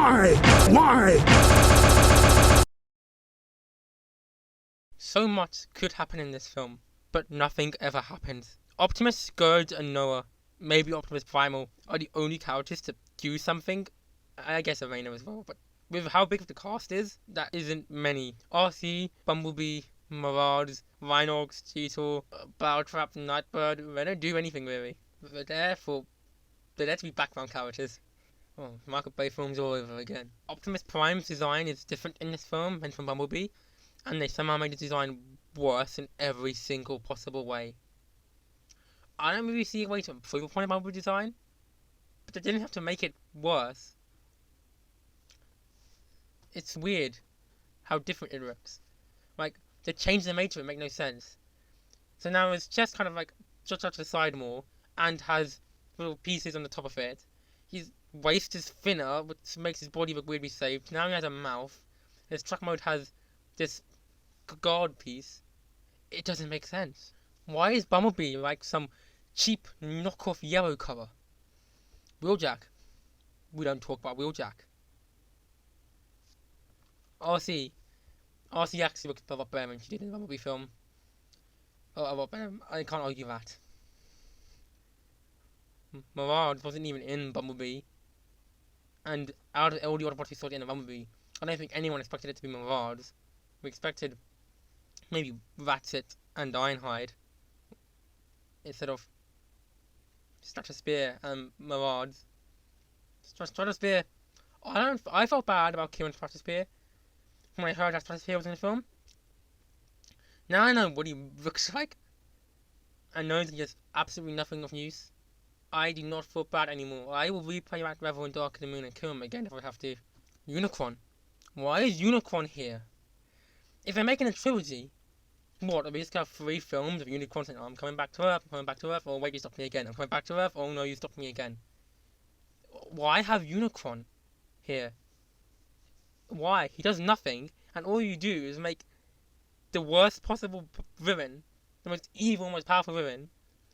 Why? Why? So much could happen in this film, but nothing ever happens. Optimus, Scourge, and Noah, maybe Optimus Primal, are the only characters to do something. I guess Arena as well, but with how big of the cast is, that isn't many. RC, Bumblebee, Mirage, Rhinox, Cheetor, Battletrap, Nightbird, they don't do anything really. They're there to be background characters. Oh, Michael Bay films all over again. Optimus Prime's design is different in this film than from Bumblebee, and they somehow made the design worse in every single possible way. I don't really see a way to improve upon the Bumblebee design, but they didn't have to make it worse. It's weird how different it looks. Like, the change they made to it make no sense. So now it's just kind of like stretched out to the side more and has little pieces on the top of it. His waist is thinner, which makes his body look weirdly shaped. Now he has a mouth. His truck mode has this guard piece. It doesn't make sense. Why is Bumblebee like some cheap knockoff yellow cover? Wheeljack. We don't talk about Wheeljack. RC. RC actually looks a lot better than she did in the Bumblebee film. Oh, a lot better. I can't argue that. Mirage wasn't even in Bumblebee. And out of all the Autobots we saw in the Bumblebee, I don't think anyone expected it to be Mirage. We expected maybe Ratchet and Ironhide instead of Stratosphere and Mirage. Stratosphere. I felt bad about killing Stratosphere when I heard that Stratosphere was in the film. Now I know what he looks like. I know that he has absolutely nothing of use. I do not feel bad anymore. I will replay that level in Dark of the Moon and kill him again if I have to. Unicron. Why is Unicron here? If they're making a trilogy, what, are we just gonna have 3 films of Unicron saying, oh, I'm coming back to Earth, I'm coming back to Earth, oh wait, you stopped me again, I'm coming back to Earth, oh no, you stopped me again. Why have Unicron here? Why? He does nothing, and all you do is make the worst possible villain, the most evil, most powerful villain,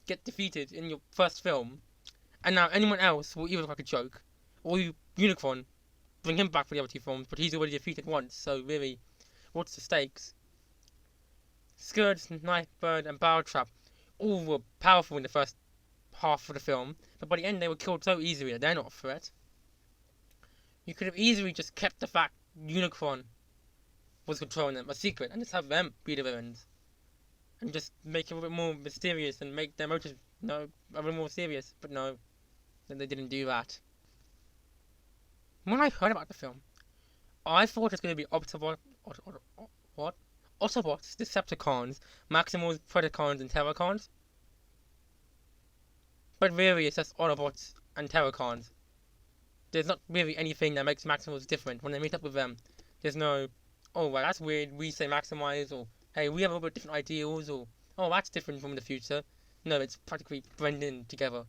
get defeated in your first film, and now anyone else will either look like a joke, or you, Unicron, bring him back for the other 2 films, but he's already defeated once, so really, what's the stakes? Scourge, Nightbird, and Battletrap all were powerful in the first half of the film, but by the end they were killed so easily that they're not a threat. You could have easily just kept the fact Unicron was controlling them a secret and just have them be the villains. And just make it a little bit more mysterious and make their motives a little more serious, but no, they didn't do that. When I heard about the film, I thought it was going to be Autobots, Decepticons, Maximals, Predacons, and Terracons. But really, it's just Autobots and Terracons. There's not really anything that makes Maximals different. When they meet up with them, there's no, oh, well, that's weird, we say Maximize, or hey, we have a little bit different ideals, or oh, that's different from the future. No, it's practically blended together.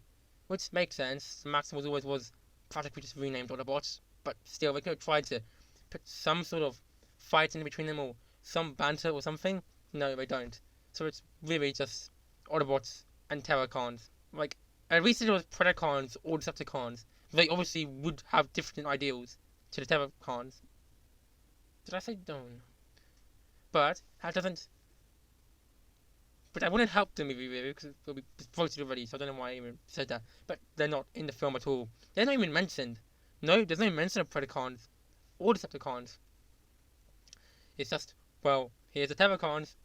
Which makes sense. Maximals always was practically just renamed Autobots, but still, they could have tried to put some sort of fight in between them, or some banter or something. No, they don't. So it's really just Autobots and Terracons. Like, at least if it was Predacons or Decepticons, they obviously would have different ideals to the Terracons. Did I say don't? But that doesn't. But that wouldn't help the movie really because it'll be voted already. So I don't know why I even said that. But they're not in the film at all. They're not even mentioned. No, there's no mention of Predacons or Decepticons. It's just, well, here's the Terracons,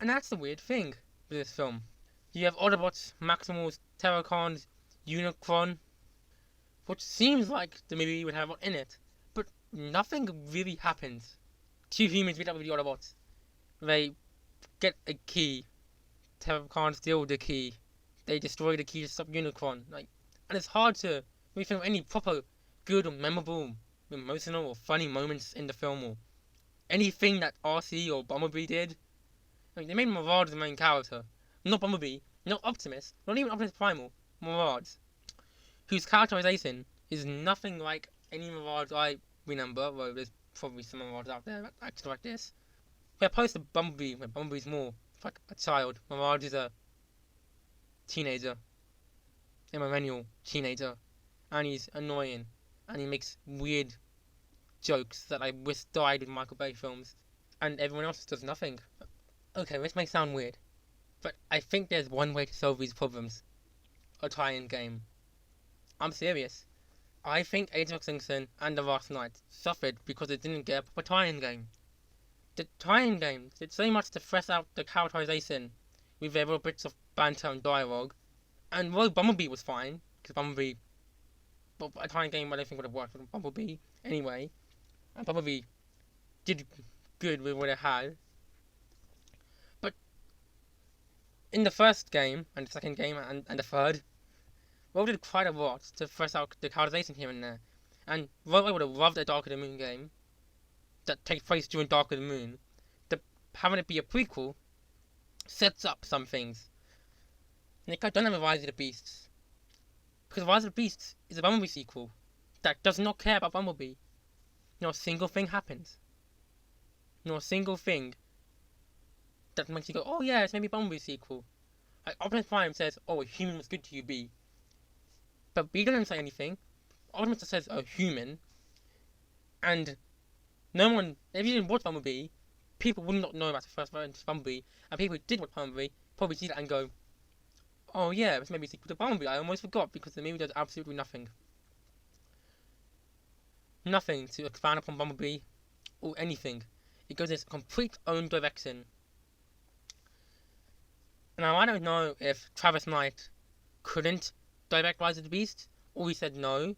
and that's the weird thing with this film. You have Autobots, Maximals, Terracons, Unicron, which seems like the movie would have in it, but nothing really happens. 2 humans meet up with the Autobots. They get a key. Terracons steal the key. They destroy the key to stop Unicron. And it's hard to really think of any proper good or memorable, emotional or funny moments in the film or anything that RC or Bumblebee did. They made Mirage the main character. Not Bumblebee, not Optimus, not even Optimus Primal. Mirage, whose characterization is nothing like any Mirage I remember, though there's probably some Mirage out there that acts like this. We're opposed to Bumblebee, where Bumblebee's more like a child. Mirage is a teenager, a millennial teenager, and he's annoying, and he makes weird jokes that I wish died in Michael Bay films, and everyone else does nothing. Okay, this may sound weird, but I think there's one way to solve these problems. A tie-in game. I'm serious. I think Age of Extinction and The Last Knight suffered because it didn't get a proper tie-in game. The tie-in game did so much to fresh out the characterization with their little bits of banter and dialogue, and while Bumblebee was fine, because Bumblebee, but a tie-in game I don't think would have worked with Bumblebee anyway, and Bumblebee did good with what it had. But in the first game, and the second game, and the third, Roll did quite a lot to fresh out the characterization here and there. And while I would have loved a Dark of the Moon game that takes place during Dark of the Moon, having it be a prequel sets up some things. And they could have done that with Rise of the Beasts. Because Rise of the Beasts is a Bumblebee sequel that does not care about Bumblebee. Not a single thing happens. Not a single thing that makes you go, oh yeah, it's maybe a Bumblebee sequel. Like Optimus Prime says, oh, a human was good to you, B. But B doesn't say anything. Optimus just says a human. And no one, if you didn't watch Bumblebee, people would not know about the first version of Bumblebee. And people who did watch Bumblebee probably see that and go, oh yeah, it's maybe a sequel to Bumblebee. I almost forgot because the movie does absolutely nothing. Nothing to expand upon Bumblebee or anything. It goes in its complete own direction. Now, I don't know if Travis Knight couldn't direct Rise of the Beast, or he said no.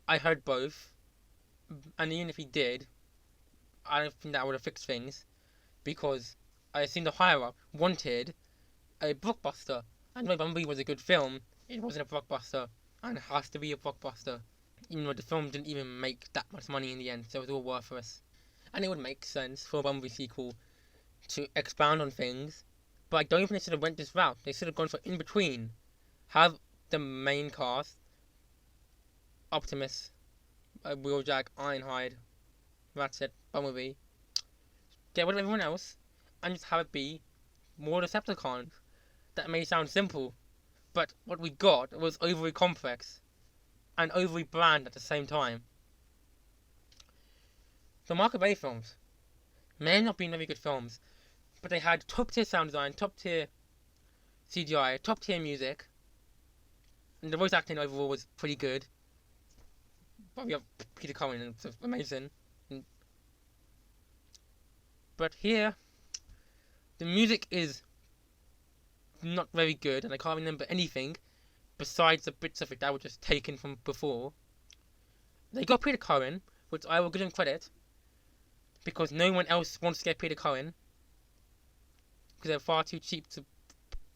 I heard both. And even if he did, I don't think that would have fixed things. Because I assume the higher-up wanted a blockbuster. And when Bumblebee was a good film, it wasn't a blockbuster. And it has to be a blockbuster. Even though the film didn't even make that much money in the end, so it was all worthless. And it would make sense for a Bumblebee sequel to expound on things. But I don't think they should have went this route. They should have gone for in between. Have the main cast, Optimus, Wheeljack, Ironhide, Ratchet, Bumblebee, get rid of everyone else, and just have it be more Decepticons. That may sound simple, but what we got was overly complex and overly bland at the same time. The Michael Bay films may have not been very good films, but they had top tier sound design, top tier CGI, top tier music, and the voice acting overall was pretty good. But we have Peter Cullen, and it's amazing. But here, the music is not very good, and I can't remember anything besides the bits of it that were just taken from before. They got Peter Cullen, which I will give him credit, because no one else wants to get Peter Cullen, because they're far too cheap to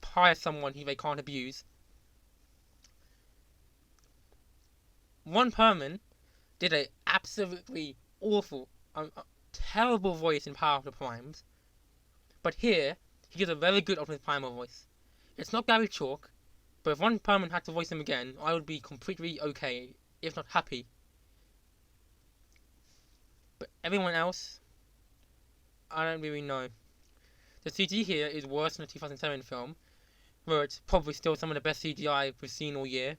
hire someone who they can't abuse. Ron Perlman did a absolutely awful, terrible voice in Power of the Primes, but here he gives a very good Optimus Primal voice. It's not Gary Chalk, but if Ron Perlman had to voice him again, I would be completely okay, if not happy. But everyone else, I don't really know. The CG here is worse than the 2007 film, where it's probably still some of the best CGI we've seen all year.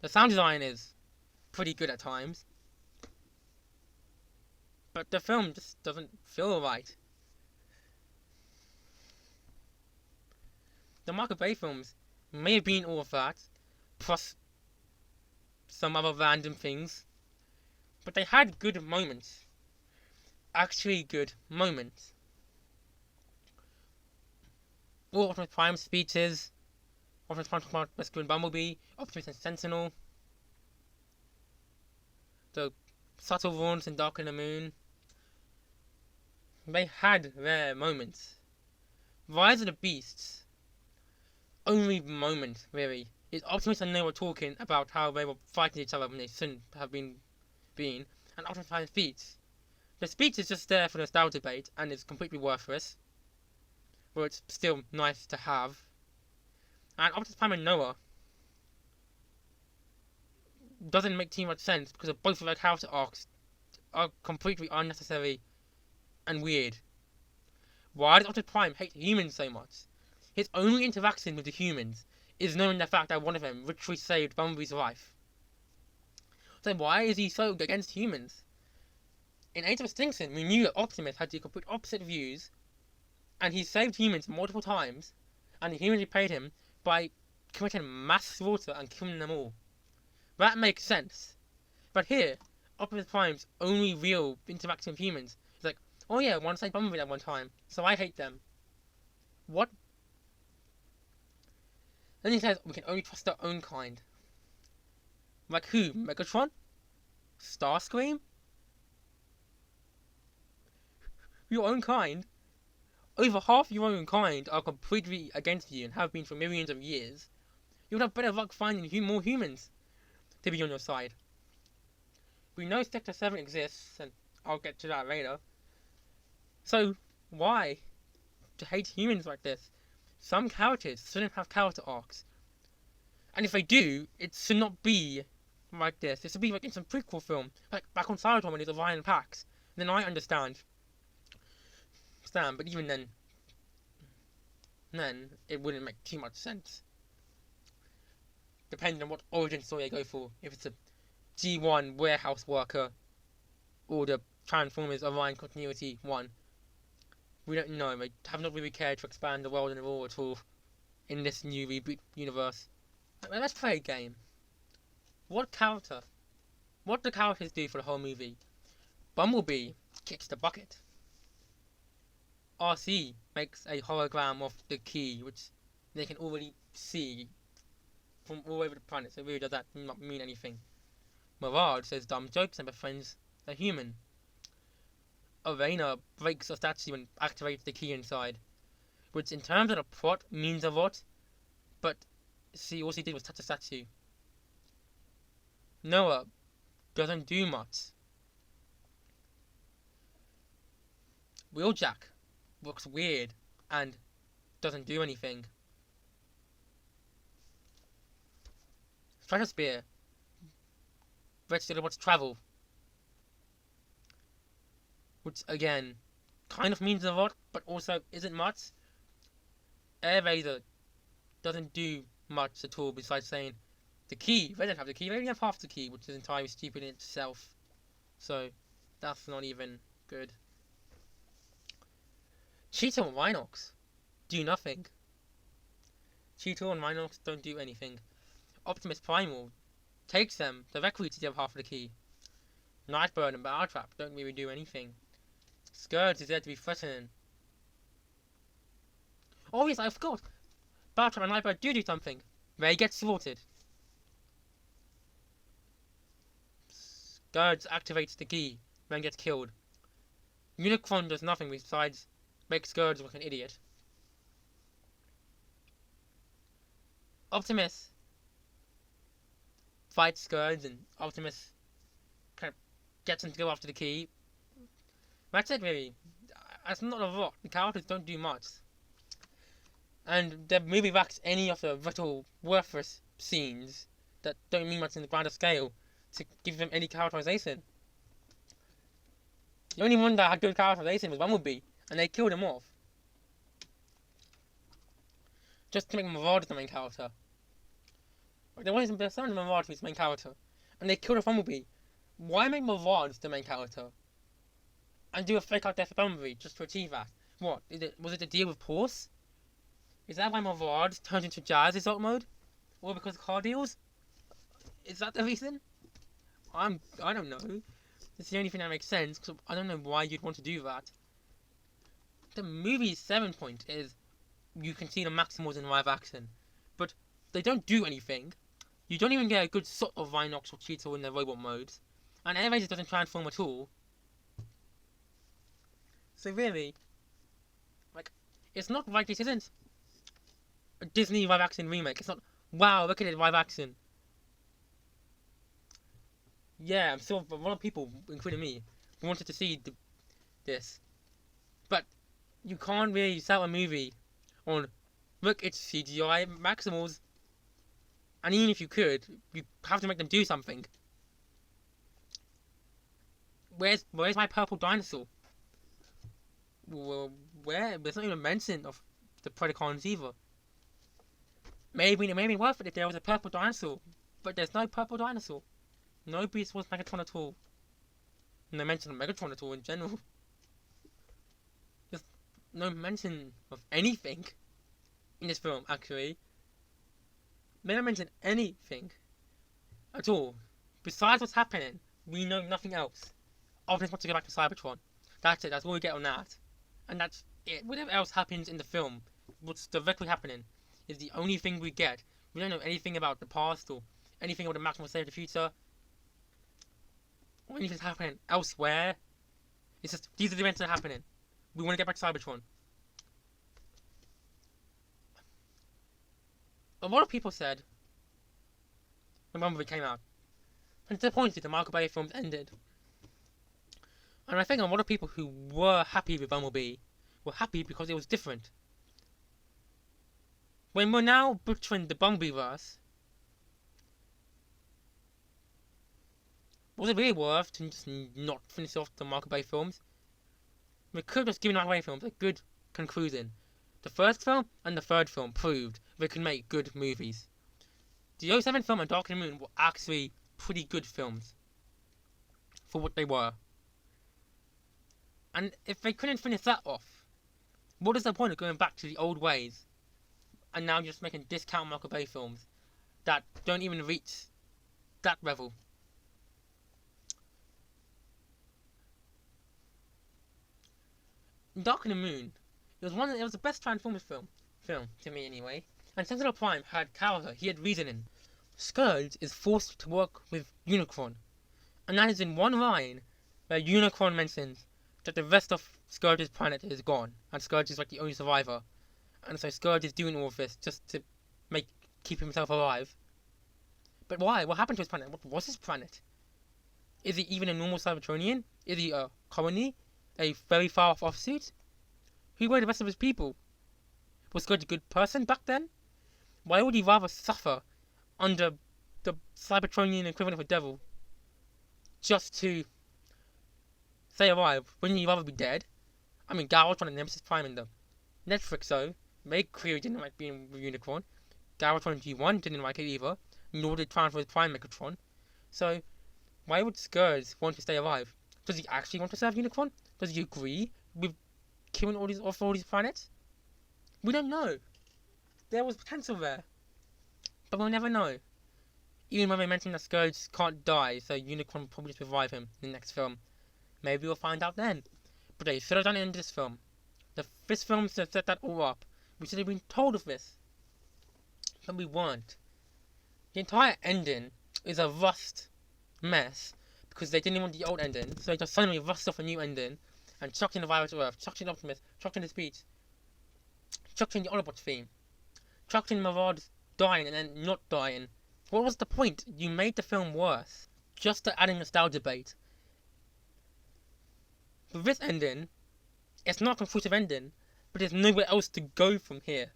The sound design is pretty good at times, but the film just doesn't feel right. The Michael Bay films may have been all of that, plus some other random things, but they had good moments. Actually good moments. All Optimus Prime speeches, Optimus Prime talking about rescuing Bumblebee, Optimus and Sentinel, the subtle warns in Dark of the Moon. They had their moments. Rise of the Beasts, only moment really, is Optimus and Nova talking about how they were fighting each other when they shouldn't have been, and Optimus Prime's speech. The speech is just there for the nostalgia debate and is completely worthless, but it's still nice to have. And Optimus Prime and Noah doesn't make too much sense because of both of their character arcs are completely unnecessary and weird. Why does Optimus Prime hate humans so much? His only interaction with the humans is knowing the fact that one of them literally saved Bumblebee's life. So why is he so against humans? In Age of Extinction, we knew that Optimus had the complete opposite views, and he saved humans multiple times, and the humans repaid him by committing mass slaughter and killing them all. That makes sense. But here, Optimus Prime's only real interaction with humans is like, oh yeah, once I Bumblebee at one time, so I hate them. What? Then he says we can only trust our own kind. Like who? Megatron? Starscream? Your own kind? Over half your own kind are completely against you and have been for millions of years. You would have better luck finding more humans to be on your side. We know Sector 7 exists, and I'll get to that later. So, why to hate humans like this? Some characters shouldn't have character arcs. And if they do, it should not be like this. It should be like in some prequel film, like back on Cybertron when there's Orion Pax. Then I understand. But even then it wouldn't make too much sense. Depending on what origin story they go for. If it's a G1 warehouse worker or the Transformers Orion Continuity 1. We don't know. They have not really cared to expand the world and the lore at all in this new reboot universe. Let's play a game. What do the characters do for the whole movie? Bumblebee kicks the bucket. RC makes a hologram of the key, which they can already see from all over the planet, so it really does that not mean anything. Mirage says dumb jokes and befriends a human. Arena breaks a statue and activates the key inside, which in terms of the plot means a lot, but all she did was touch a statue. Noah doesn't do much. Wheeljack looks weird and doesn't do anything. Stratosphere registered what's travel, which again kind of means a lot, but also isn't much. Air Razor doesn't do much at all besides saying the key. They don't have the key. They only have half the key, which is entirely stupid in itself. So that's not even good. Cheetor and Rhinox do nothing. Cheetor and Rhinox don't do anything. Optimus Primal takes them directly to the other half of the key. Nightbird and Battletrap don't really do anything. Scourge is there to be threatening. Oh yes, I forgot. Battletrap and Nightbird do something. They get slaughtered. Scourge activates the key, then gets killed. Unicron does nothing besides make Scourge look an idiot. Optimus fights Scourge and Optimus kind of gets him to go after the key. That's it really. That's not a lot. The characters don't do much. And the movie lacks any of the little worthless scenes that don't mean much in the grander scale to give them any characterization. The only one that had good characterization was Bumblebee, and they killed him off. Just to make Mirage the main character. Like, there wasn't Mirage was the main character, and they killed off Bumblebee. Why make Mirage the main character? And do a fake out death of Bumblebee just to achieve that? What? Was it a deal with Porce? Is that why Mirage turned into Jazz Assault mode? Or because of car deals? Is that the reason? I don't know. It's the only thing that makes sense, because I don't know why you'd want to do that. The movie's 7 point is you can see the Maximals in live action, but they don't do anything. You don't even get a good shot of Rhinox or Cheetor in their robot modes, and Air Razor doesn't transform at all. So really, like, it's not like this isn't a Disney live action remake. It's not, wow, look at it live action. Yeah, I'm sure a lot of people, including me, wanted to see this. But you can't really sell a movie on, look, it's CGI Maximals. And even if you could, you have to make them do something. Where's my purple dinosaur? Well, where? There's not even a mention of the Predacons either. Maybe it may be worth it if there was a purple dinosaur, but there's no purple dinosaur. Nobody supports Megatron at all. No mention of Megatron at all in general. Just no mention of anything in this film, actually. They don't mention anything at all. Besides what's happening, we know nothing else. Optimus wants to go back to Cybertron. That's it, that's all we get on that. And that's it. Whatever else happens in the film, what's directly happening, is the only thing we get. We don't know anything about the past or anything about the Maximus Save the Future. Or anything's happening elsewhere. It's just, these are the events that are happening. We want to get back to Cybertron. A lot of people said, when Bumblebee came out, and disappointed the Michael Bay films ended. And I think a lot of people who were happy with Bumblebee were happy because it was different. When we're now butchering the Bumblebeeverse, was it really worth to just not finish off the Michael Bay films? We could have just given Michael Bay films a good conclusion. The first film and the third film proved they could make good movies. The 07 film and Dark of the Moon were actually pretty good films for what they were. And if they couldn't finish that off, what is the point of going back to the old ways and now just making discount Michael Bay films that don't even reach that level? Dark of the Moon, it was the best Transformers film to me anyway. And Sentinel Prime had character, he had reasoning. Scourge is forced to work with Unicron, and that is in one line where Unicron mentions that the rest of Scourge's planet is gone, and Scourge is like the only survivor, and so Scourge is doing all of this just to keep himself alive. But why? What happened to his planet? What was his planet? Is he even a normal Cybertronian? Is he a colony? A very far off offsuit? Who were the rest of his people? Was Scourge a good person back then? Why would he rather suffer under the Cybertronian equivalent of a devil just to stay alive? Wouldn't he rather be dead? I mean, Galvatron and Nemesis Prime in the Netflix show, they clearly didn't like being with Unicron. Galvatron G1 didn't like it either, nor did Transformers Prime Megatron. So, why would Scourge want to stay alive? Does he actually want to serve Unicron? Does he agree with killing all these planets? We don't know. There was potential there, but we'll never know. Even when they mentioned that Scourge can't die, so Unicron will probably just revive him in the next film. Maybe we'll find out then. But they should have done it in this film. This film should have set that all up. We should have been told of this. But we weren't. The entire ending is a rust mess because they didn't want the old ending, so they just suddenly rushed off a new ending and chucked in the Violet Earth, chucked in Optimus, chucked in the speech, chucked in the Autobots theme, chucked in Marauders dying and then not dying. What was the point? You made the film worse just to add in nostalgia bait. With this ending, it's not a conclusive ending, but there's nowhere else to go from here.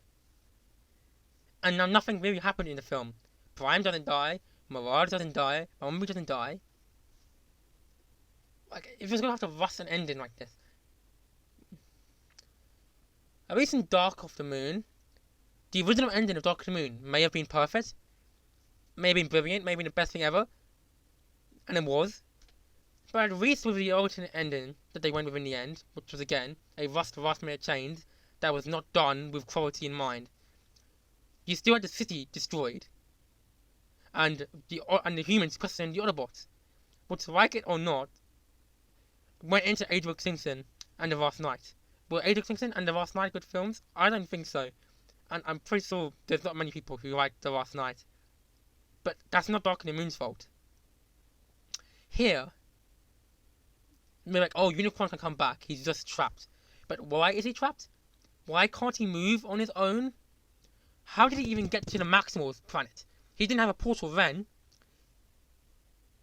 And now nothing really happened in the film. Prime doesn't die, Mirage doesn't die, Bumblebee doesn't die. Like, if you're gonna have to rush an ending like this. At least in Dark of the Moon, the original ending of Dark of the Moon may have been perfect, may have been brilliant, may have been the best thing ever, and it was. But at least with the alternate ending that they went with in the end, which was again a last minute change that was not done with quality in mind, you still had the city destroyed, and the humans questioning the Autobots, which, like it or not, went into Age of Extinction and The Last Knight. Were Age of Extinction and The Last Knight good films? I don't think so, and I'm pretty sure there's not many people who like The Last Knight. But that's not Dark of the Moon's fault. Here, they're like, oh, Unicron can come back, he's just trapped. But why is he trapped? Why can't he move on his own? How did he even get to the Maximals planet? He didn't have a portal then.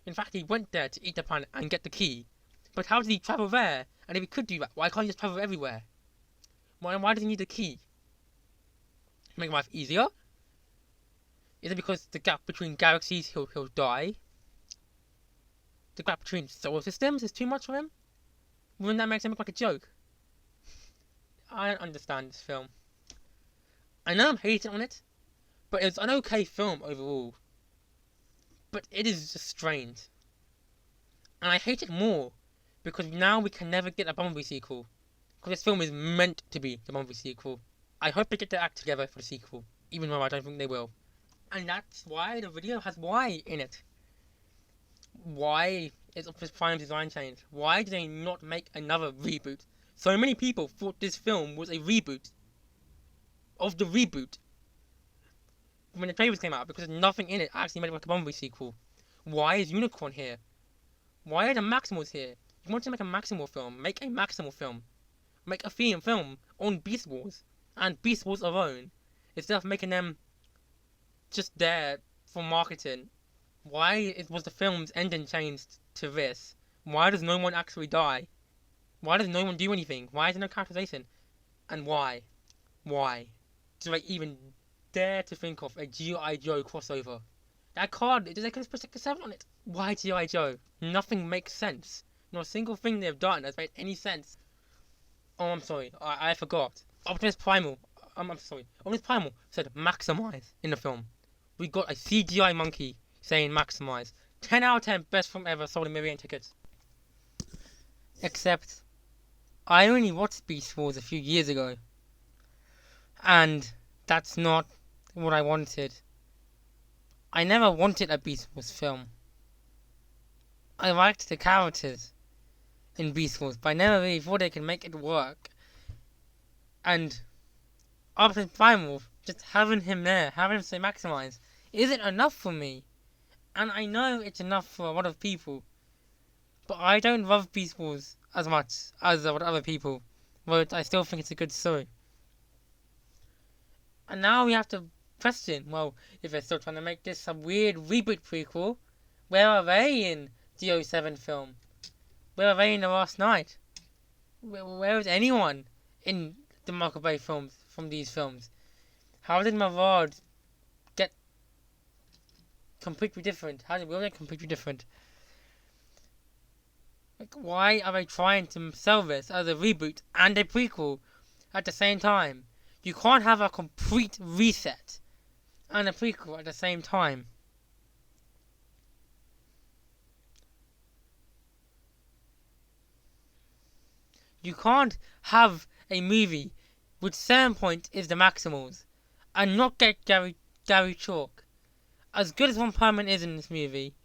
In fact, he went there to eat the planet and get the key. But how did he travel there? And if he could do that, why can't he just travel everywhere? Why does he need a key? Make life easier? Is it because the gap between galaxies he'll die? The gap between solar systems is too much for him? Wouldn't that make him look like a joke? I don't understand this film. I know I'm hating on it, but it's an okay film overall. But it is just strange. And I hate it more because now we can never get a Bumblebee sequel. Because this film is meant to be the Bumblebee sequel. I hope they get their act together for the sequel, even though I don't think they will. And that's why the video has why in it. Why is Optimus Prime's design changed? Why did they not make another reboot? So many people thought this film was a reboot of the reboot when the trailers came out, because there's nothing in it actually made it like a Bumblebee sequel. Why is Unicorn here? Why are the Maximals here? You want to make a Maximal film? Make a Maximal film. Make a theme film on Beast Wars and Beast Wars alone, instead of making them just there for marketing. Why was the film's ending changed to this? Why does no one actually die? Why does no one do anything? Why is there no characterization? And why? Why do I even dare to think of a G.I. Joe crossover? That card, they could have put Sector 7 on it. Why G.I. Joe? Nothing makes sense. Not a single thing they've done has made any sense. Oh, I'm sorry. I forgot. Optimus Primal. I'm sorry. Optimus Primal said maximize in the film. We got a CGI monkey saying maximize. 10 out of 10 best film ever sold in million tickets. Except, I only watched Beast Wars a few years ago. And that's not what I wanted. I never wanted a Beast Wars film. I liked the characters in Beast Wars, but I never really thought they could make it work. And Optimus Primal, just having him there, having him say maximize, isn't enough for me. And I know it's enough for a lot of people, but I don't love Beast Wars as much as other people, but I still think it's a good story. And now we have to question, well, if they're still trying to make this some weird reboot prequel, where are they in the 07 film? Where are they in The Last Knight? Where is anyone in the Michael Bay films from these films? How did Mavard get completely different? How did Will get completely different? Like, why are they trying to sell this as a reboot and a prequel at the same time? You can't have a complete reset and a prequel at the same time. You can't have a movie which selling point is the Maximals and not get Gary Chalk. As good as Ron Perlman is in this movie,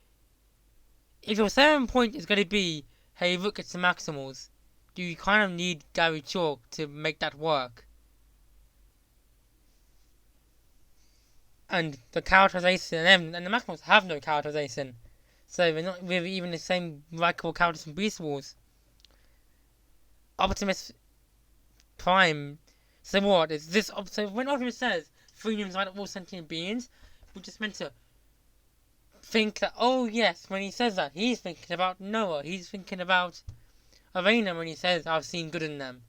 if your selling point is going to be, hey look, it's the Maximals, do you kind of need Gary Chalk to make that work? And the characterization and the Maximals have no characterization, so they're not really even the same likable characters from Beast Wars. Optimus Prime. So what is this? So when Optimus says freedom is of all sentient beings, we're just meant to think that, oh yes, when he says that, he's thinking about Noah. He's thinking about Arena when he says, I've seen good in them.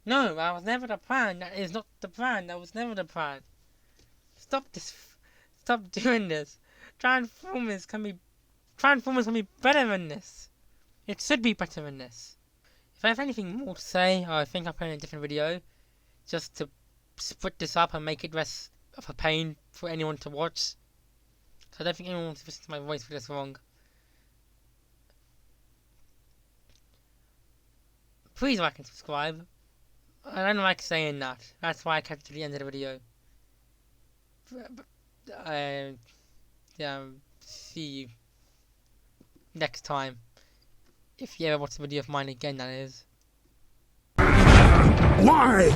No, that was never the plan. That is not the plan. That was never the plan. Stop this. Stop doing this. Transformers can be better than this. It should be better than this. If I have anything more to say, I think I'll put in a different video, just to split this up and make it less of a pain for anyone to watch. So I don't think anyone wants to listen to my voice for this long. Please like and subscribe. I don't like saying that. That's why I kept it to the end of the video. See you next time. If you ever watch a video of mine again, that is. Why?